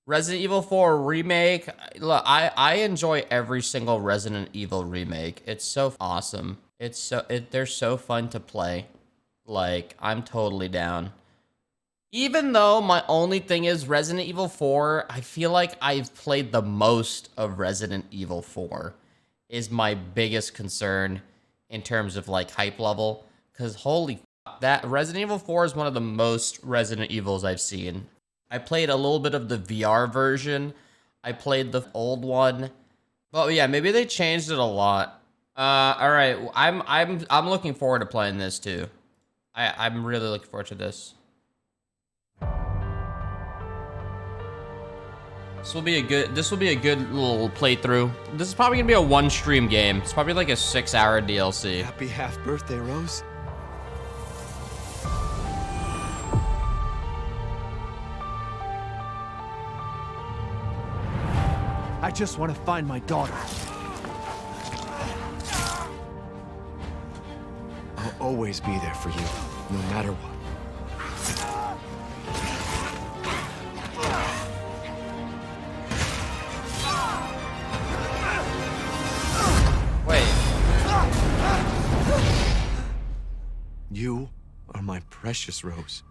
Resident Evil 4 Remake. Look, I enjoy every single Resident Evil remake. It's so awesome. They're so fun to play. Like, I'm totally down. Even though my only thing is Resident Evil 4, I feel like I've played the most of Resident Evil 4 is my biggest concern in terms of like hype level. Because holy f, that Resident Evil 4 is one of the most Resident Evils I've seen. I played a little bit of the VR version. I played the old one. Well, yeah, maybe they changed it a lot. All right, I'm looking forward to playing this too. I'm really looking forward to this. This will be a good little playthrough. This is probably gonna be a one stream game. It's probably like a 6-hour DLC. Happy half birthday, Rose. I just want to find my daughter. I'll always be there for you, no matter what. Wait. You are my precious Rose.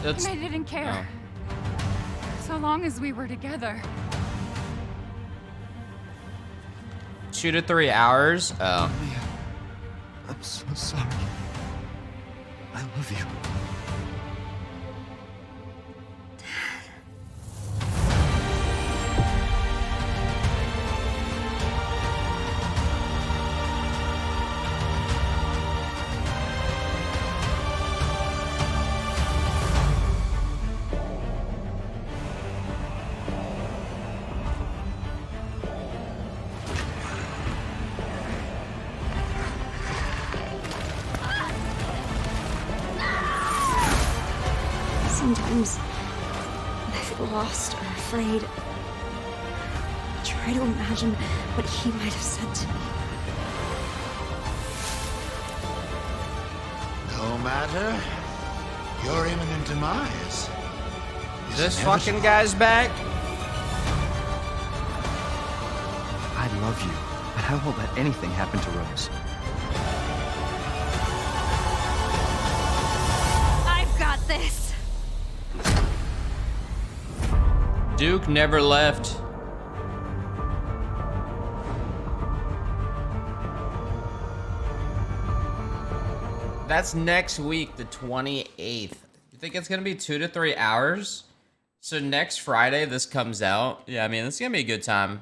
That's... I didn't care. Oh. So long as we were together. 2 to 3 hours? Oh. Mia, I'm so sorry. I love you. Sometimes, when I feel lost or afraid, I try to imagine what he might have said to me. No matter, your imminent demise. This fucking guy's back? I love you, but I won't let anything happen to Rose. I've got this! Duke never left. That's next week, the 28th. You think it's gonna be 2 to 3 hours? So next Friday this comes out. Yeah, I mean, this is gonna be a good time.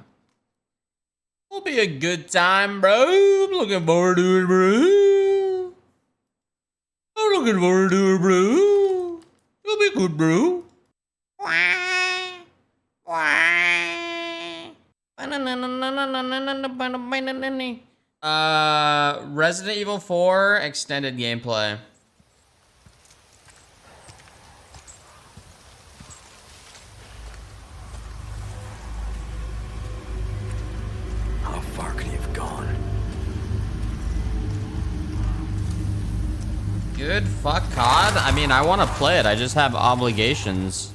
It'll be a good time, bro. I'm looking forward to it, bro. I'm looking forward to it, bro. It'll be good, bro. Resident Evil 4 extended gameplay. How far could he have gone? Good fuck COD. I mean, I want to play it. I just have obligations.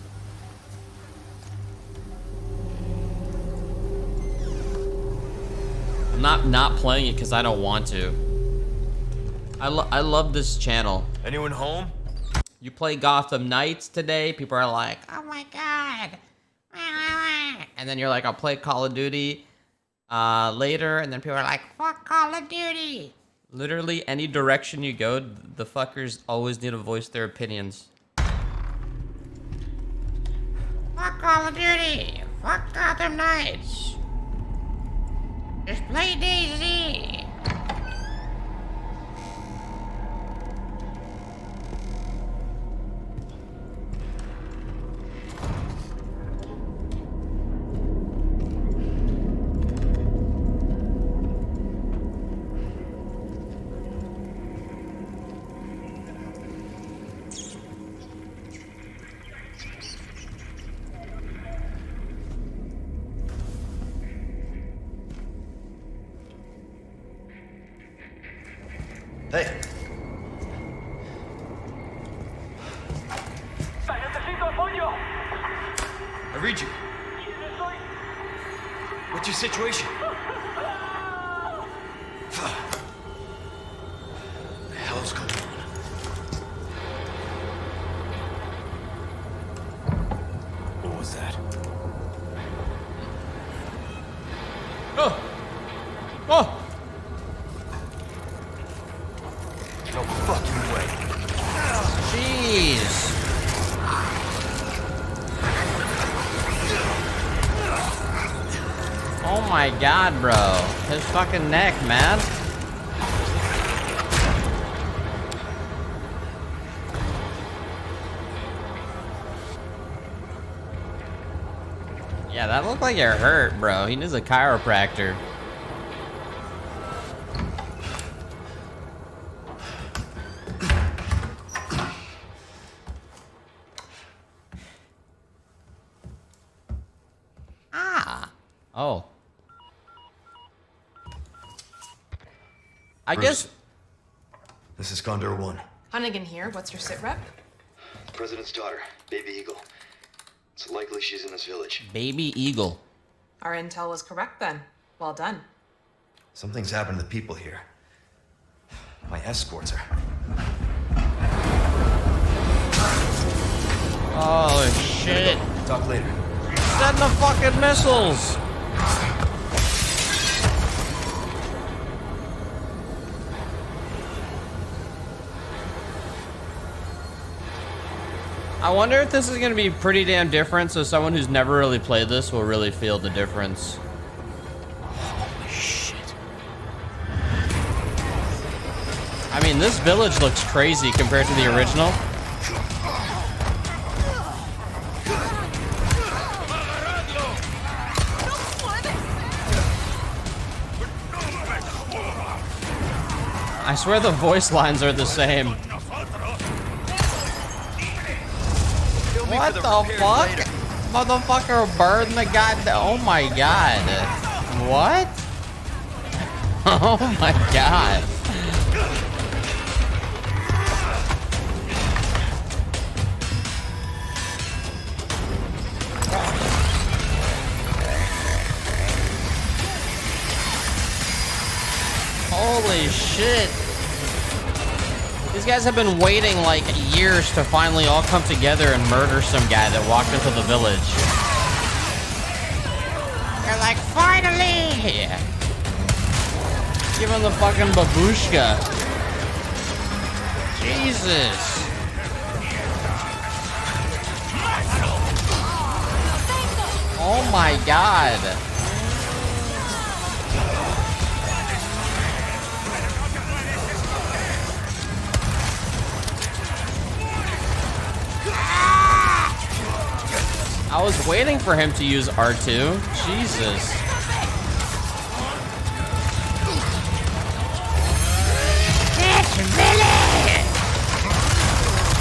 I'm not playing it because I don't want to. I love this channel. Anyone home? You play Gotham Knights today, people are like, oh my god. And then you're like, I'll play Call of Duty later, and then people are like, fuck Call of Duty. Literally any direction you go, the fuckers always need to voice their opinions. Fuck Call of Duty. Fuck Gotham Knights. Just play DayZ. Hey, read you. What's your situation? What the hell's going on? What was that? Oh! Oh! No fucking way. Jeez! Oh my god, bro. His fucking neck, man. Yeah, that looked like it hurt, bro. He needs a chiropractor. Oh. I guess. This is Condor 1. Hunnigan here. What's your sit rep? President's daughter, Baby Eagle. It's likely she's in this village. Baby Eagle. Our intel was correct then. Well done. Something's happened to the people here. My escorts are... Oh shit. Talk later. Send the fucking missiles. I wonder if this is gonna be pretty damn different, so someone who's never really played this will really feel the difference. Holy shit. I mean, this village looks crazy compared to the original. I swear the voice lines are the same. What the fuck? Motherfucker burned the goddamn... Oh my god. What? Oh my god. Holy shit. These guys have been waiting like years to finally all come together and murder some guy that walked into the village. They're like, finally! Give him the fucking babushka. Jesus. Oh my god. I was waiting for him to use R2. Jesus. It's Billy!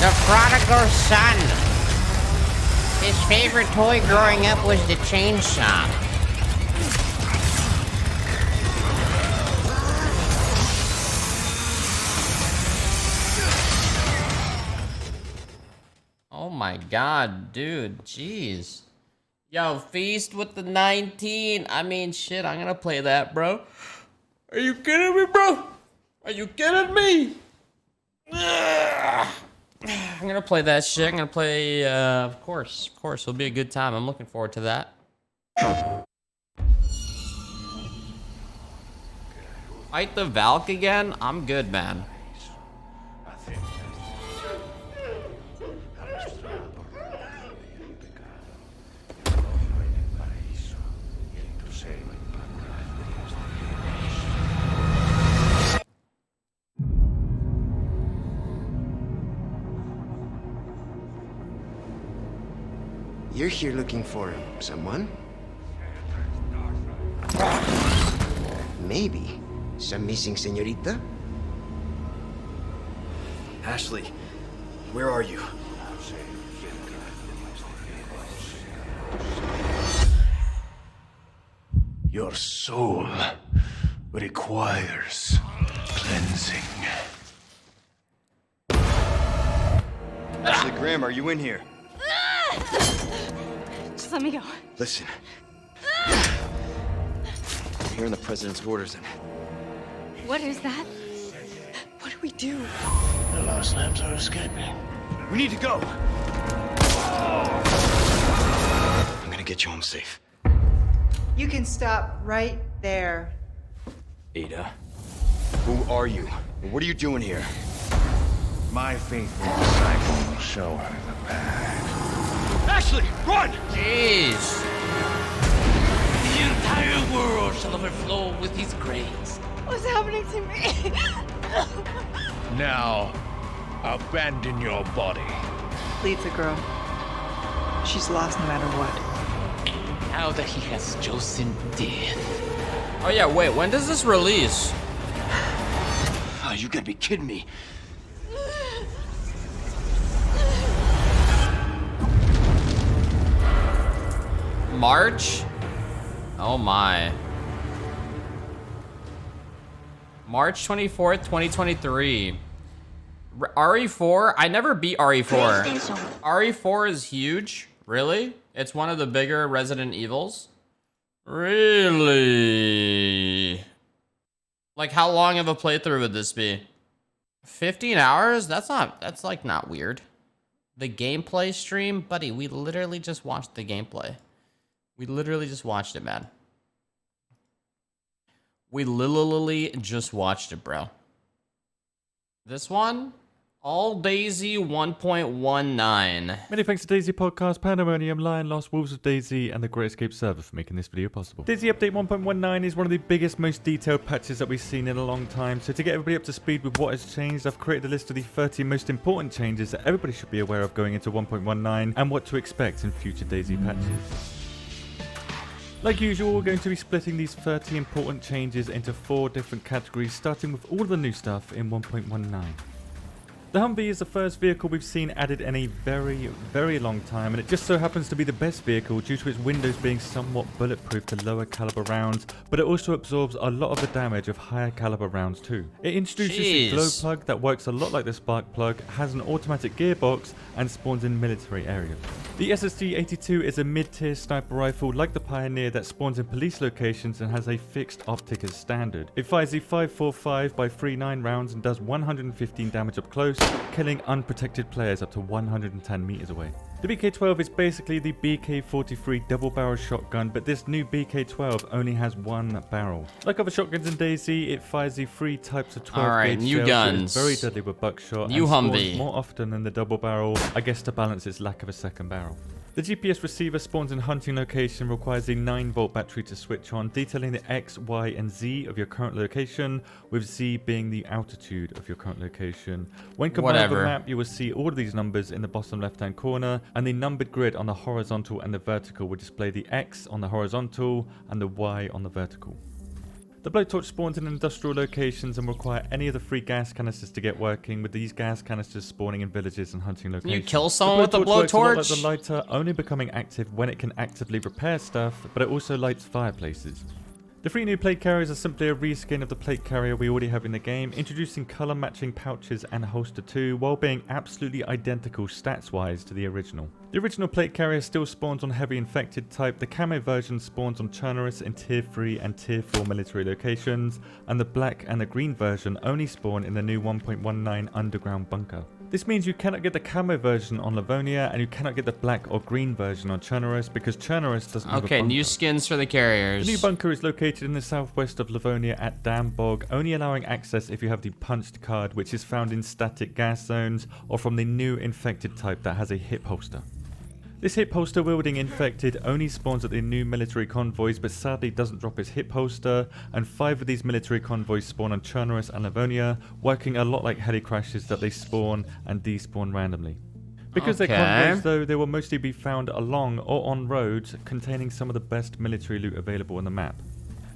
The prodigal son. His favorite toy growing up was the chainsaw. Oh my god, dude, jeez. Yo, Feast with the 19. I mean, shit, I'm gonna play that, bro. Are you kidding me, bro? Are you kidding me? Ugh. I'm gonna play that shit. I'm gonna play, of course. It'll be a good time. I'm looking forward to that. Fight the Valk again? I'm good, man. You're here looking for someone? Maybe some missing señorita? Ashley, where are you? Your soul requires cleansing. Ashley Graham, are you in here? Just let me go. Listen. I'm hearing the president's orders and What is that? What do we do? The lost lambs are escaping. we need to go. I'm gonna get you home safe. You can stop right there. Ada, who are you? And what are you doing here? My faithful disciple will show her the path. Ashley, run! Jeez. The entire world shall overflow with his grace. What's happening to me? Now, abandon your body. Leave the girl. She's lost no matter what. Now that he has chosen death. Oh yeah, wait, when does this release? Oh, you gotta be kidding me. March? Oh my. March 24th, 2023. RE4? I never beat RE4. RE4 is huge? Really? It's one of the bigger Resident Evils? Really? Like, how long of a playthrough would this be? 15 hours? That's like not weird. The gameplay stream? Buddy, we literally just watched the gameplay. We literally just watched it, man. We literally just watched it, bro. This one? All DayZ 1.19. Many thanks to DayZ Podcast, Pandemonium, Lion Lost, Wolves of DayZ, and the Great Escape server for making this video possible. DayZ Update 1.19 is one of the biggest, most detailed patches that we've seen in a long time. So to get everybody up to speed with what has changed, I've created a list of the 30 most important changes that everybody should be aware of going into 1.19 and what to expect in future DayZ patches. Like usual, we're going to be splitting these 30 important changes into 4 different categories, starting with all of the new stuff in 1.19. The Humvee is the first vehicle we've seen added in a very, very long time, and it just so happens to be the best vehicle due to its windows being somewhat bulletproof to lower caliber rounds, but it also absorbs a lot of the damage of higher caliber rounds too. It introduces a glow plug that works a lot like the spark plug, has an automatic gearbox, and spawns in military areas. The SSG-82 is a mid-tier sniper rifle like the Pioneer that spawns in police locations and has a fixed optic as standard. It fires the 5.45x39 rounds and does 115 damage up close, killing unprotected players up to 110 meters away. The BK-12 is basically the BK-43 double-barrel shotgun, but this new BK-12 only has one barrel. Like other shotguns in DayZ, it fires the 3 types of 12-gauge new shells, guns. so it's very deadly with buckshot, New and spawns Humvee. more often than the double barrel, I guess to balance its lack of a second barrel. The GPS receiver spawns in hunting location, requires a 9-volt battery to switch on, detailing the X, Y, and Z of your current location, with Z being the altitude of your current location. When combined with the map, you will see all of these numbers in the bottom left-hand corner, and the numbered grid on the horizontal and the vertical will display the X on the horizontal and the Y on the vertical. The blowtorch spawns in industrial locations and will require any of the 3 gas canisters to get working, with these gas canisters spawning in villages and hunting locations. Can you kill someone with the blowtorch? Works a lot like the lighter, only becoming active when it can actively repair stuff, but it also lights fireplaces. The 3 new plate carriers are simply a reskin of the plate carrier we already have in the game, introducing color matching pouches and holster too, while being absolutely identical stats wise to the original. The original plate carrier still spawns on heavy infected type, the camo version spawns on Chernarus in tier 3 and tier 4 military locations, and the black and the green version only spawn in the new 1.19 underground bunker. This means you cannot get the camo version on Livonia, and you cannot get the black or green version on Chernarus because Chernarus doesn't have a bunker. New skins for the carriers. The new bunker is located in the southwest of Livonia at Dam Bog, only allowing access if you have the punched card, which is found in static gas zones or from the new infected type that has a hip holster. This hip holster wielding infected only spawns at the new military convoys, but sadly doesn't drop its hip holster, and 5 of these military convoys spawn on Chernarus and Livonia, working a lot like heli crashes that they spawn and despawn randomly. Because they're convoys though, they will mostly be found along or on roads containing some of the best military loot available on the map.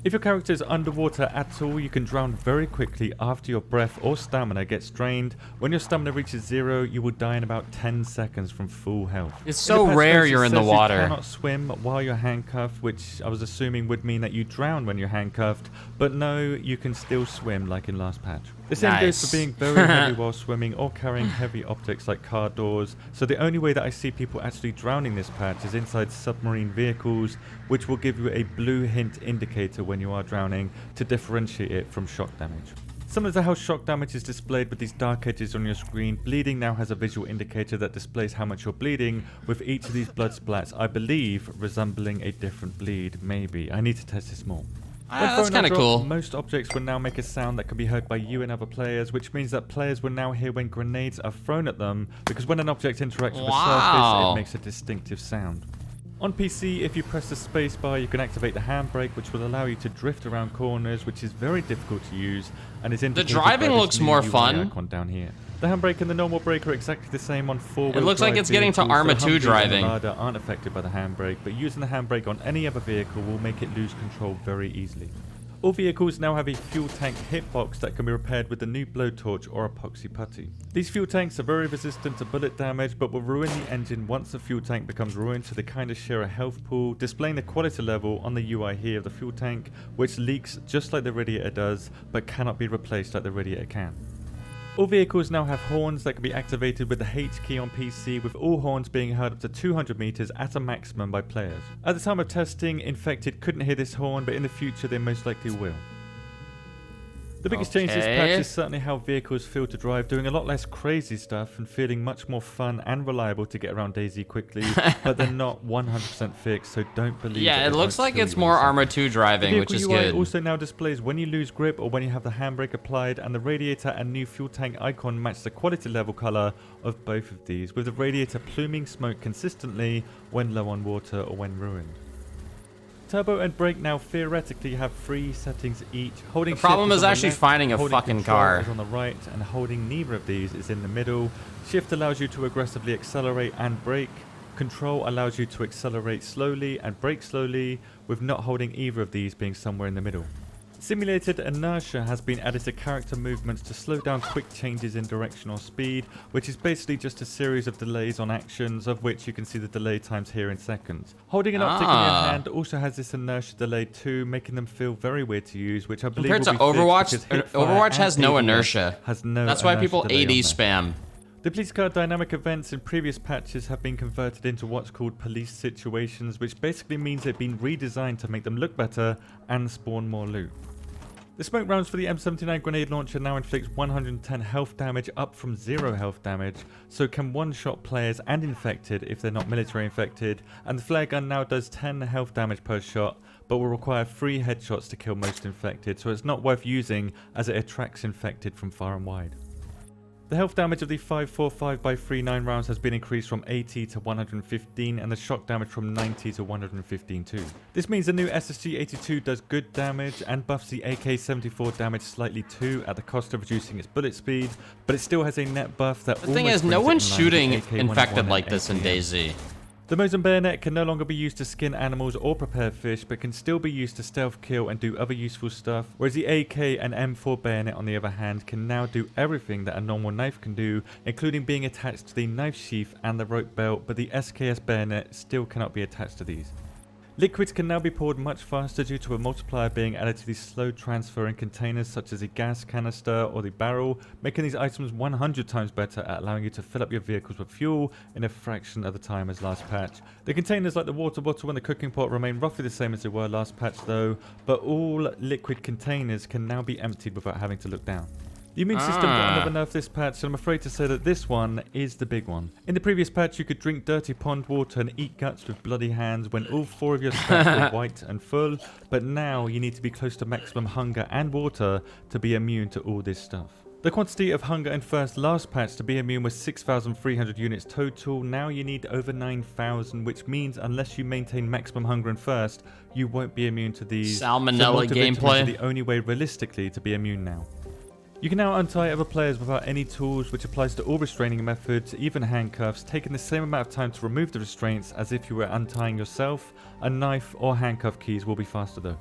If your character is underwater at all, you can drown very quickly after your breath or stamina gets drained. When your stamina reaches 0, you will die in about 10 seconds from full health. It's so rare you're in the water. You cannot swim while you're handcuffed, which I was assuming would mean that you drown when you're handcuffed, but no, you can still swim like in last patch. The same goes Nice. for being very heavy while swimming or carrying heavy objects like car doors, so the only way that I see people actually drowning this patch is inside submarine vehicles, which will give you a blue hint indicator when you are drowning to differentiate it from shock damage. Similar to how shock damage is displayed with these dark edges on your screen, bleeding now has a visual indicator that displays how much you're bleeding, with each of these blood splats, I believe, resembling a different bleed. Maybe. I need to test this more. That's kind of cool. Most objects will now make a sound that can be heard by you and other players, which means that players will now hear when grenades are thrown at them, because when an object interacts with a surface, it makes a distinctive sound. On PC, if you press the spacebar, you can activate the handbrake, which will allow you to drift around corners, which is very difficult to use, and is indicated The driving by this looks new more UI fun. icon down here. The handbrake and the normal brake are exactly the same on four-wheel It looks like drive it's getting to vehicles, Arma so 2 Humvee driving. and the Lada aren't affected by the handbrake, but using the handbrake on any other vehicle will make it lose control very easily. All vehicles now have a fuel tank hitbox that can be repaired with the new blowtorch or epoxy putty. These fuel tanks are very resistant to bullet damage, but will ruin the engine once the fuel tank becomes ruined, so they kind of share a health pool, displaying the quality level on the UI here of the fuel tank, which leaks just like the radiator does, but cannot be replaced like the radiator can. All vehicles now have horns that can be activated with the H key on PC, with all horns being heard up to 200 meters at a maximum by players. At the time of testing, Infected couldn't hear this horn, but in the future they most likely will. The biggest change to this patch is certainly how vehicles feel to drive, doing a lot less crazy stuff and feeling much more fun and reliable to get around DayZ quickly, but they're not 100% fixed, so don't believe Yeah, that it looks won't like kill it's you more in a second. Arma 2 driving, which is The vehicle UI good. also now displays when you lose grip or when you have the handbrake applied, and the radiator and new fuel tank icon match the quality level color of both of these, with the radiator pluming smoke consistently when low on water or when ruined. Turbo and brake now theoretically have 3 settings each. Holding The problem shift is on the actually left, finding a holding fucking control car. is on the right, and holding neither of these is in the middle. Shift allows you to aggressively accelerate and brake. Control allows you to accelerate slowly and brake slowly, with not holding either of these being somewhere in the middle. Simulated inertia has been added to character movements to slow down quick changes in direction or speed, which is basically just a series of delays on actions, of which you can see the delay times here in seconds. Holding an optic in your hand also has this inertia delay too, making them feel very weird to use, which I believe Compared to will be Overwatch, fixed because Overwatch Hipfire has and no ADS inertia. has no That's why inertia people delay AD on there. spam. The police car dynamic events in previous patches have been converted into what's called police situations, which basically means they've been redesigned to make them look better and spawn more loot. The smoke rounds for the M79 grenade launcher now inflicts 110 health damage, up from 0 health damage, so can one-shot players and infected if they're not military infected, and the flare gun now does 10 health damage per shot, but will require 3 headshots to kill most infected, so it's not worth using as it attracts infected from far and wide. The health damage of the 545x39 rounds has been increased from 80 to 115, and the shock damage from 90 to 115 too. This means the new SSG-82 does good damage and buffs the AK-74 damage slightly too, at the cost of reducing its bullet speed, but it still has a net buff that The thing is, no one's shooting infected like this in DayZ. The Mosin bayonet can no longer be used to skin animals or prepare fish, but can still be used to stealth kill and do other useful stuff, whereas the AK and M4 bayonet on the other hand can now do everything that a normal knife can do, including being attached to the knife sheath and the rope belt, but the SKS bayonet still cannot be attached to these. Liquids can now be poured much faster due to a multiplier being added to these slow transferring containers such as the gas canister or the barrel, making these items 100 times better at allowing you to fill up your vehicles with fuel in a fraction of the time as last patch. The containers like the water bottle and the cooking pot remain roughly the same as they were last patch though, but all liquid containers can now be emptied without having to look down. The immune system got another nerf this patch, and I'm afraid to say that this one is the big one. In the previous patch, you could drink dirty pond water and eat guts with bloody hands when all 4 of your stats were white and full, but now you need to be close to maximum hunger and water to be immune to all this stuff. The quantity of hunger in first last patch to be immune was 6,300 units total. Now you need over 9,000, which means unless you maintain maximum hunger in first, you won't be immune to these. Salmonella gameplay. The only way realistically to be immune now. You can now untie other players without any tools, which applies to all restraining methods, even handcuffs, taking the same amount of time to remove the restraints as if you were untying yourself. A knife or handcuff keys will be faster though.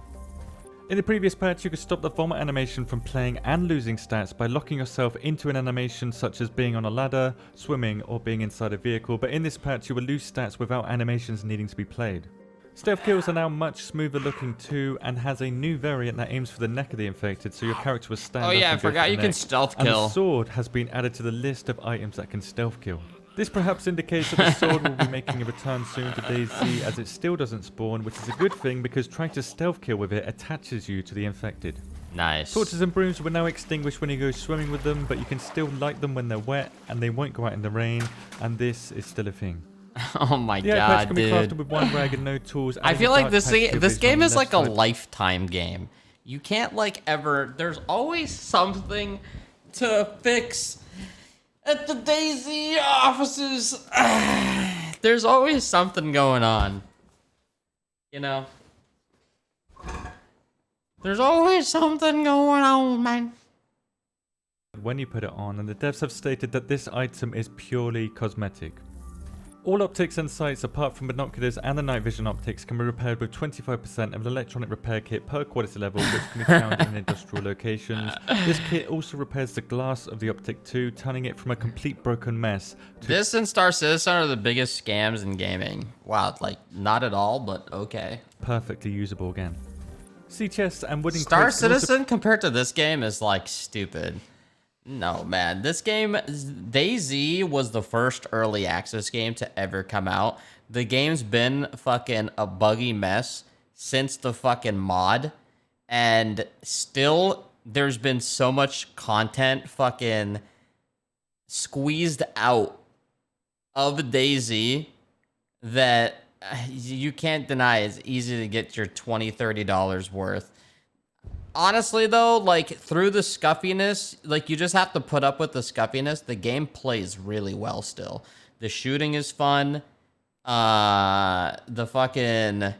In the previous patch, you could stop the vomit animation from playing and losing stats by locking yourself into an animation such as being on a ladder, swimming, or being inside a vehicle, but in this patch you will lose stats without animations needing to be played. Stealth kills are now much smoother looking too, and has a new variant that aims for the neck of the infected, so your character will stand up. Oh yeah, I and go forgot for the you can neck. stealth And kill. the sword has been added to the list of items that can stealth kill. This perhaps indicates that the sword will be making a return soon to DayZ, as it still doesn't spawn, which is a good thing because trying to stealth kill with it attaches you to the infected. Nice. Torches and brooms will now extinguish when you go swimming with them, but you can still light them when they're wet, and they won't go out in the rain, and this is still a thing. Oh my The eye patch god, can be dude. crafted with one rag and no tools. I adding feel a like dark this patch to your this vision game on is the like left a side. lifetime game. You can't like ever. There's always something to fix at the DayZ offices. There's always something going on. You know. There's always something going on, man. When you put it on, and the devs have stated that this item is purely cosmetic. All optics and sights apart from binoculars and the night vision optics can be repaired with 25% of an electronic repair kit per quality level, which can be found in industrial locations. This kit also repairs the glass of the optic too, turning it from a complete broken mess to This and Star Citizen are the biggest scams in gaming. Wow, like not at all, but okay. perfectly usable again. Sea chests and wooden Star crates can also- Citizen compared to this game is like stupid. No, man. This game, DayZ was the first early access game to ever come out. The game's been fucking a buggy mess since the fucking mod. And still, there's been so much content fucking squeezed out of DayZ that you can't deny it's easy to get your $20, $30 worth. Honestly, though, like, through the scuffiness, like, you just have to put up with the scuffiness. The game plays really well still. The shooting is fun. The fucking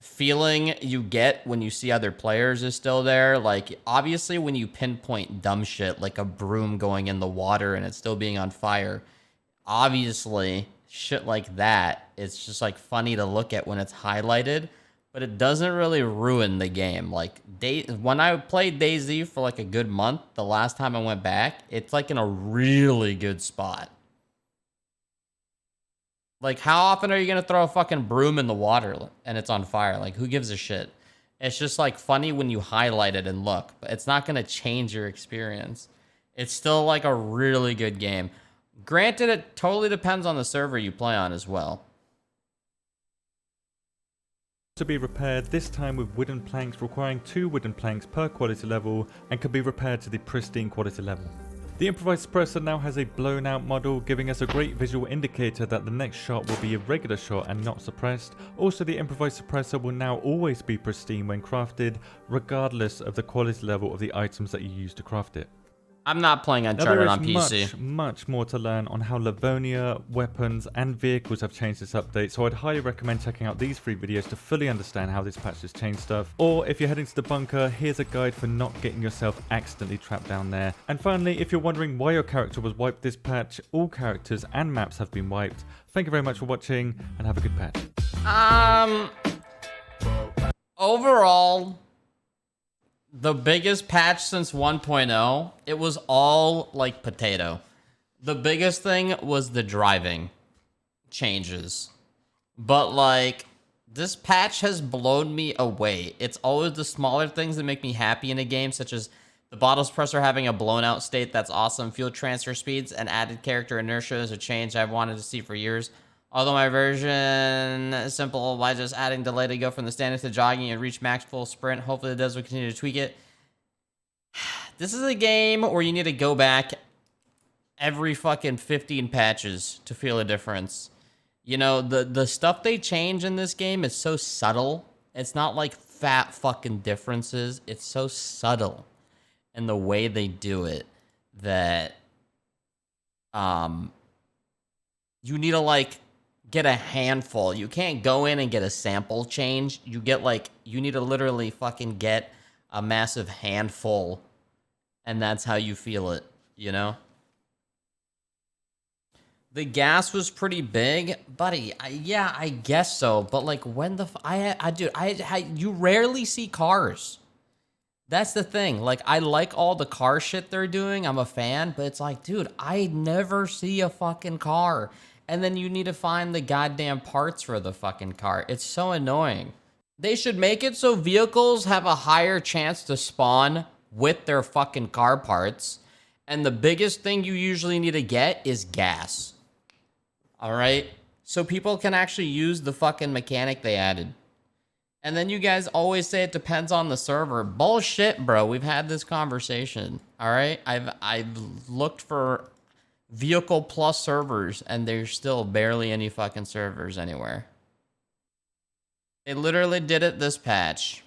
feeling you get when you see other players is still there. Like, obviously, when you pinpoint dumb shit, like a broom going in the water and it still being on fire, obviously, shit like that, it's just, like, funny to look at when it's highlighted. But it doesn't really ruin the game. Like, when I played DayZ for like a good month, the last time I went back, it's like in a really good spot. Like, how often are you going to throw a fucking broom in the water and it's on fire? Like, who gives a shit? It's just like funny when you highlight it and look, but it's not going to change your experience. It's still like a really good game. Granted, it totally depends on the server you play on as well. to be repaired, this time with wooden planks, requiring 2 wooden planks per quality level, and can be repaired to the pristine quality level. The improvised suppressor now has a blown out model, giving us a great visual indicator that the next shot will be a regular shot and not suppressed. Also, the improvised suppressor will now always be pristine when crafted, regardless of the quality level of the items that you use to craft it. I'm not playing Uncharted on PC. Much more to learn on how Livonia, weapons, and vehicles have changed this update, so I'd highly recommend checking out these 3 videos to fully understand how this patch has changed stuff. Or if you're heading to the bunker, here's a guide for not getting yourself accidentally trapped down there. And finally, if you're wondering why your character was wiped this patch, all characters and maps have been wiped. Thank you very much for watching, and have a good patch. Overall, the biggest patch since 1.0, it was all like potato. The biggest thing was the driving changes. But like, this patch has blown me away. It's always the smaller things that make me happy in a game, such as the bottle suppressor having a blown out state, that's awesome. Fuel transfer speeds and added character inertia is a change I've wanted to see for years. Although my version is simple by just adding delay to go from the standard to jogging and reach max full sprint. Hopefully the devs will continue to tweak it. This is a game where you need to go back every fucking 15 patches to feel a difference. You know, the stuff they change in this game is so subtle. It's not like fat fucking differences. It's so subtle in the way they do it that you need to like get a handful. You can't go in and get a sample change. You get like, you need to literally fucking get a massive handful, and that's how you feel it, you know? The gas was pretty big, buddy. Yeah, I guess so. But like, when the you rarely see cars. That's the thing. Like, I like all the car shit they're doing. I'm a fan, but it's like, dude, I never see a fucking car. and then you need to find the goddamn parts for the fucking car. It's so annoying. They should make it so vehicles have a higher chance to spawn with their fucking car parts. And the biggest thing you usually need to get is gas. All right? So people can actually use the fucking mechanic they added. And then you guys always say it depends on the server. Bullshit, bro. We've had this conversation. All right? I've looked for vehicle plus servers, and there's still barely any fucking servers anywhere. They literally did it this patch.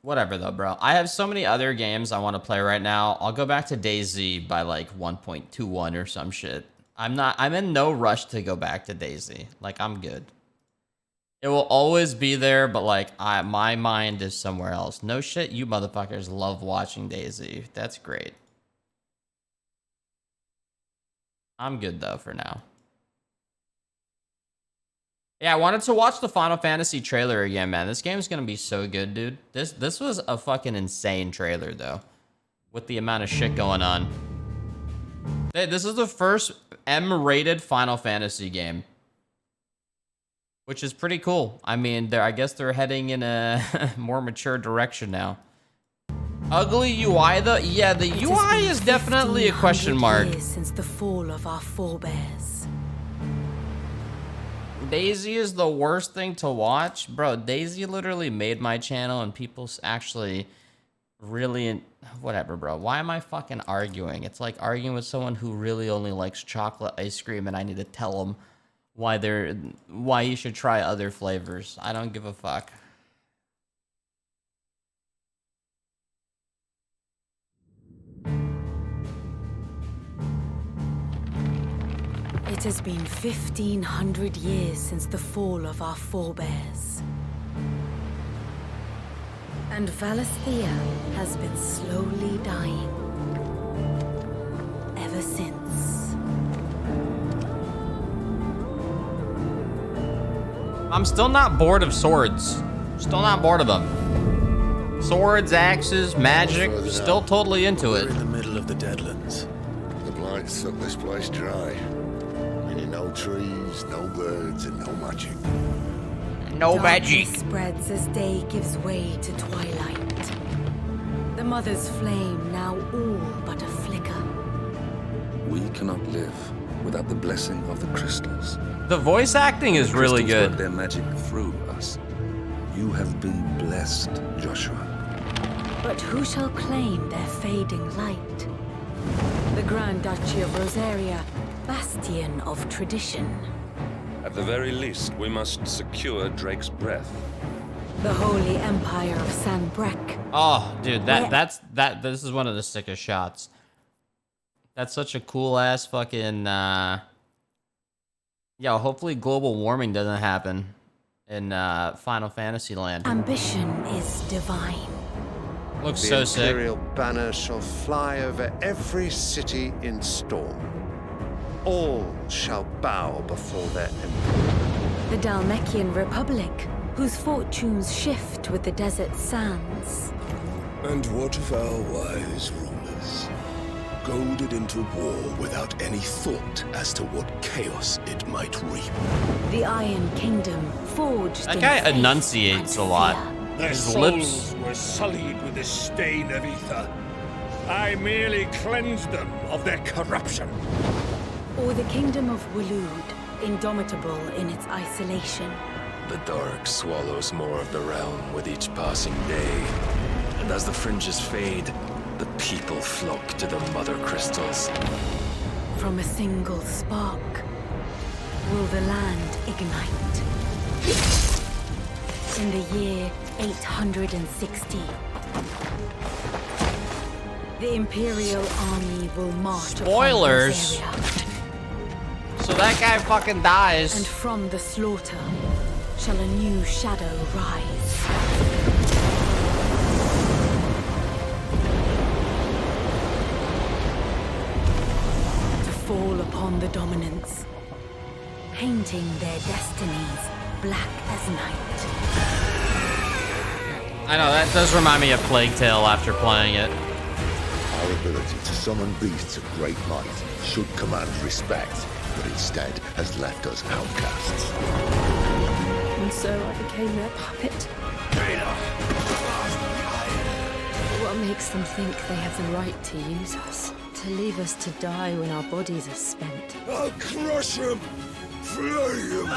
Whatever though, bro. I have so many other games I want to play right now. I'll go back to DayZ by like 1.21 or some shit. I'm in no rush to go back to DayZ. Like, I'm good. It will always be there, but like my mind is somewhere else. No shit, you motherfuckers love watching DayZ. That's great. I'm good though for now. Yeah, I wanted to watch the Final Fantasy trailer again, man. This game's gonna be so good, dude. This was a fucking insane trailer, though, with the amount of shit going on. Hey, this is the first M-rated Final Fantasy game, which is pretty cool. I mean, I guess they're heading in a more mature direction now. Ugly UI, though? Yeah, the UI is definitely a question mark. Since the fall of our forebears. DayZ is the worst thing to watch. Bro, DayZ literally made my channel and people actually really... Whatever, bro. Why am I fucking arguing? It's like arguing with someone who really only likes chocolate ice cream and I need to tell them why you should try other flavors. I don't give a fuck. It has been 1,500 years since the fall of our forebears. And Valisthea has been slowly dying. Ever since. I'm still not bored of swords. Still not bored of them. Swords, axes, magic, still totally into it. We're in the middle of the Deadlands. The blight sucked this place dry. Meaning no trees, no birds, and no magic. No magic. Darkness spreads as day gives way to twilight. The mother's flame now all but a flicker. We cannot live without the blessing of the crystals. The voice acting is really good. Work their magic through us. You have been blessed, Joshua. But who shall claim their fading light? The Grand Duchy of Rosaria, bastion of tradition. At the very least, we must secure Drake's breath. The Holy Empire of Sanbreque. Oh, dude, this is one of the sickest shots. That's such a cool ass fucking yeah, hopefully global warming doesn't happen in Final Fantasy land. Ambition is divine. Looks so sick. The Imperial banner shall fly over every city in Storm. All shall bow before their emperor. The Dalmekian Republic, whose fortunes shift with the desert sands. And what of our wise rulers? Goaded into war without any thought as to what chaos it might reap. The Iron Kingdom forged. That guy enunciates a lot. Their His souls were sullied with the stain of ether. I merely cleansed them of their corruption. Or the Kingdom of Waloed, indomitable in its isolation. The dark swallows more of the realm with each passing day. And as the fringes fade, the people flock to the mother crystals. From a single spark, will the land ignite? In the year 860, the Imperial army will march. Spoilers. So that guy fucking dies. And from the slaughter shall a new shadow rise. To fall upon the dominants, painting their destinies black as night. I know, that does remind me of Plague Tale after playing it. Our ability to summon beasts of great might should command respect. but instead has left us outcasts. And so I became their puppet. What makes them think they have the right to use us? To leave us to die when our bodies are spent? I'll crush him! Flay him!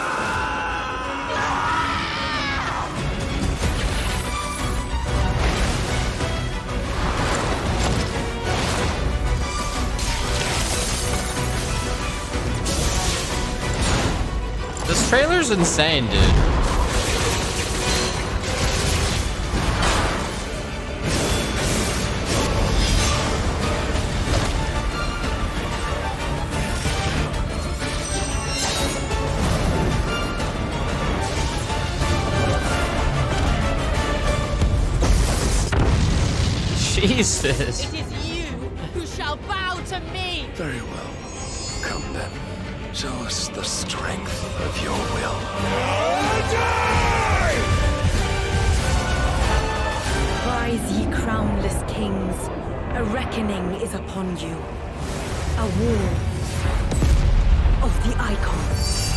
This trailer's insane, dude. Jesus. It is you who shall bow to me! Very well. Come then. Show us the strength of your will. Rise, ye crownless kings. A reckoning is upon you. A war of the icons.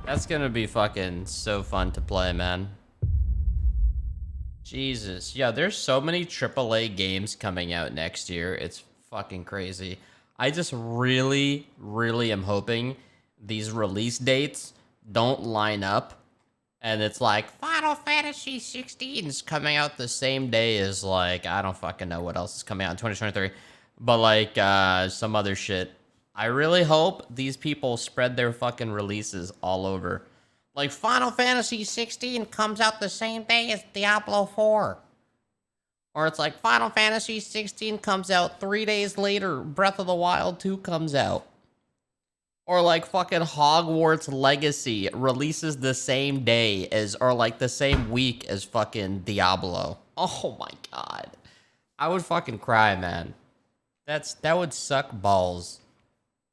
That's gonna be fucking so fun to play, man. Jesus. Yeah, there's so many AAA games coming out next year. It's fucking crazy. I just really, really am hoping these release dates don't line up. And it's like, Final Fantasy 16 is coming out the same day as, like, I don't fucking know what else is coming out in 2023. But, like, some other shit. I really hope these people spread their fucking releases all over. Like, Final Fantasy 16 comes out the same day as Diablo 4. Or it's like, Final Fantasy 16 comes out 3 days later, Breath of the Wild 2 comes out. Or like fucking Hogwarts Legacy releases the same day as, or like the same week as fucking Diablo. Oh my god. I would fucking cry, man. That would suck balls.